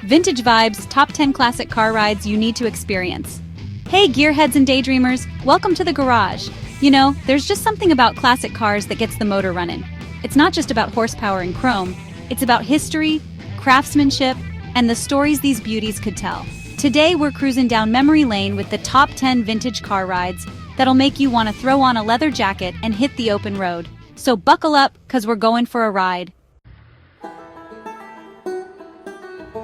Vintage vibes, top 10 classic car rides you need to experience. Hey gearheads and daydreamers, welcome to the garage. You know, there's just something about classic cars that gets the motor running. It's not just about horsepower and chrome, it's about history, craftsmanship, and the stories these beauties could tell. Today we're cruising down memory lane with the top 10 vintage car rides that'll make you want to throw on a leather jacket and hit the open road. So buckle up, cause we're going for a ride.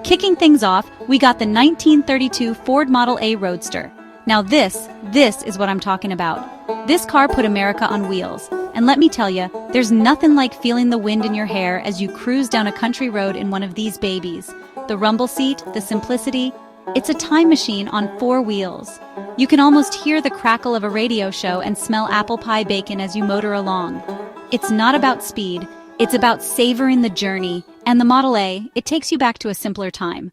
Kicking things off, we got the 1932 Ford Model A Roadster. Now this is what I'm talking about. This car put America on wheels. And let me tell you, there's nothing like feeling the wind in your hair as you cruise down a country road in one of these babies. The rumble seat, the simplicity, it's a time machine on 4 wheels. You can almost hear the crackle of a radio show and smell apple pie bacon as you motor along. It's not about speed, it's about savoring the journey, and the Model A, it takes you back to a simpler time.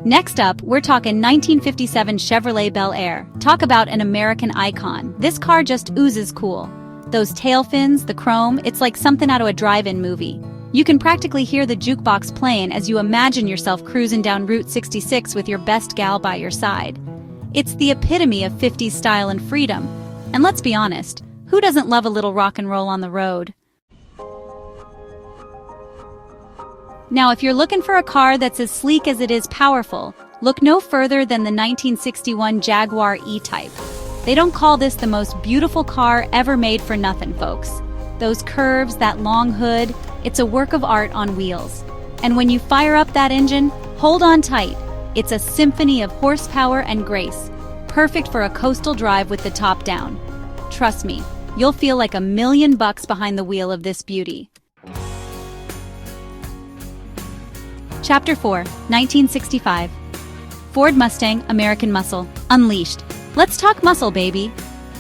Next up, we're talking 1957 Chevrolet Bel Air. Talk about an American icon. This car just oozes cool. Those tail fins, the chrome, it's like something out of a drive-in movie. You can practically hear the jukebox playing as you imagine yourself cruising down Route 66 with your best gal by your side. It's the epitome of 50s style and freedom. And let's be honest, who doesn't love a little rock and roll on the road? Now, if you're looking for a car that's as sleek as it is powerful, look no further than the 1961 Jaguar E-Type. They don't call this the most beautiful car ever made for nothing, folks. Those curves, that long hood, it's a work of art on wheels. And when you fire up that engine, hold on tight. It's a symphony of horsepower and grace, perfect for a coastal drive with the top down. Trust me, you'll feel like $1 million behind the wheel of this beauty. Chapter 4, 1965. Ford Mustang, American Muscle, Unleashed. Let's talk muscle, baby.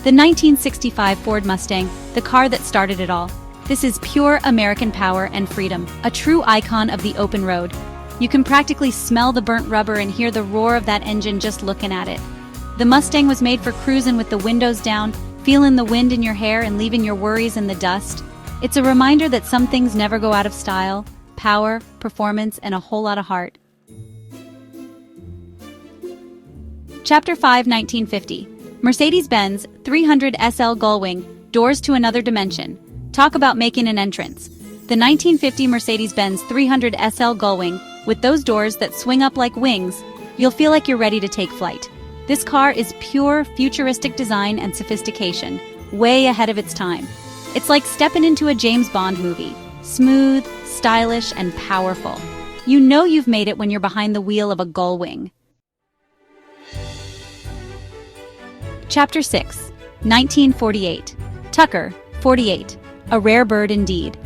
The 1965 Ford Mustang, the car that started it all. This is pure American power and freedom, a true icon of the open road. You can practically smell the burnt rubber and hear the roar of that engine just looking at it. The Mustang was made for cruising with the windows down, feeling the wind in your hair and leaving your worries in the dust. It's a reminder that some things never go out of style: power, performance, and a whole lot of heart. Chapter 5, 1950. Mercedes-Benz 300 SL Gullwing, doors to another dimension. Talk about making an entrance. The 1950 Mercedes-Benz 300 SL Gullwing, with those doors that swing up like wings, you'll feel like you're ready to take flight. This car is pure futuristic design and sophistication, way ahead of its time. It's like stepping into a James Bond movie. Smooth, stylish, and powerful. You know you've made it when you're behind the wheel of a Gullwing. Chapter 6, 1948. Tucker, 48. A rare bird indeed.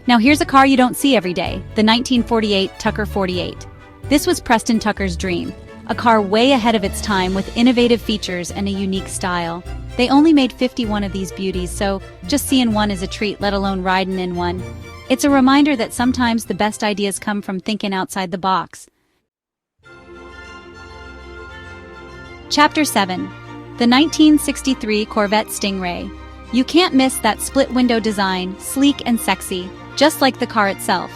Now here's a car you don't see every day, the 1948 Tucker 48. This was Preston Tucker's dream, a car way ahead of its time with innovative features and a unique style. They only made 51 of these beauties, so just seeing one is a treat, let alone riding in one. It's a reminder that sometimes the best ideas come from thinking outside the box. Chapter 7. The 1963 Corvette Stingray. You can't miss that split-window design, sleek and sexy, just like the car itself.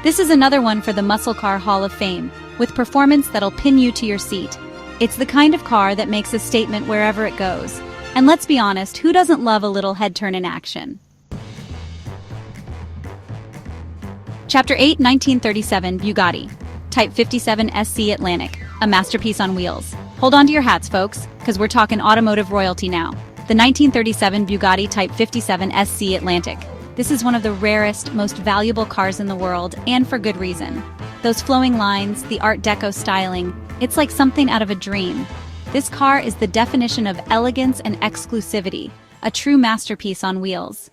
This is another one for the Muscle Car Hall of Fame, with performance that'll pin you to your seat. It's the kind of car that makes a statement wherever it goes. And let's be honest, who doesn't love a little head-turning action? Chapter 8, 1937 Bugatti. Type 57 SC Atlantic, a masterpiece on wheels. Hold on to your hats, folks, because we're talking automotive royalty now. The 1937 Bugatti Type 57 SC Atlantic. This is one of the rarest, most valuable cars in the world, and for good reason. Those flowing lines, the Art Deco styling, it's like something out of a dream. This car is the definition of elegance and exclusivity, a true masterpiece on wheels.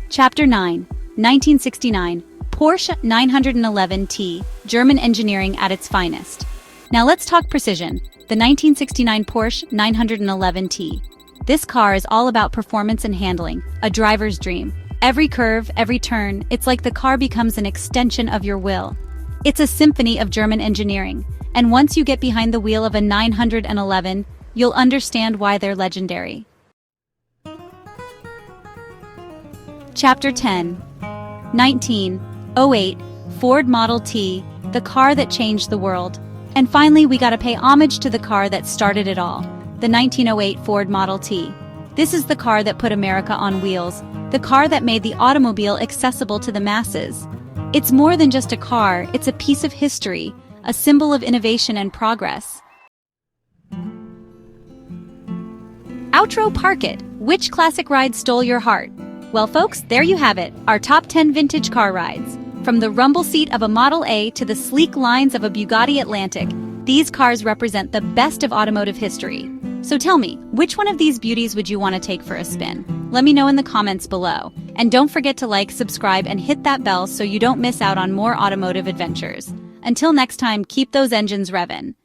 Chapter 9, 1969. Porsche 911T, German engineering at its finest. Now let's talk precision. The 1969 Porsche 911T. This car is all about performance and handling, a driver's dream. Every curve, every turn, it's like the car becomes an extension of your will. It's a symphony of German engineering, and once you get behind the wheel of a 911, you'll understand why they're legendary. Chapter 10, 1908 Ford Model T, the car that changed the world. And finally, we gotta pay homage to the car that started it all, the 1908 Ford Model T. This is the car that put America on wheels, the car that made the automobile accessible to the masses. It's more than just a car, it's a piece of history, a symbol of innovation and progress. Outro Park It. Which classic ride stole your heart? Well folks, there you have it, our top 10 vintage car rides. From the rumble seat of a Model A to the sleek lines of a Bugatti Atlantic, these cars represent the best of automotive history. So tell me, which one of these beauties would you want to take for a spin? Let me know in the comments below. And don't forget to like, subscribe, and hit that bell so you don't miss out on more automotive adventures. Until next time, keep those engines revving.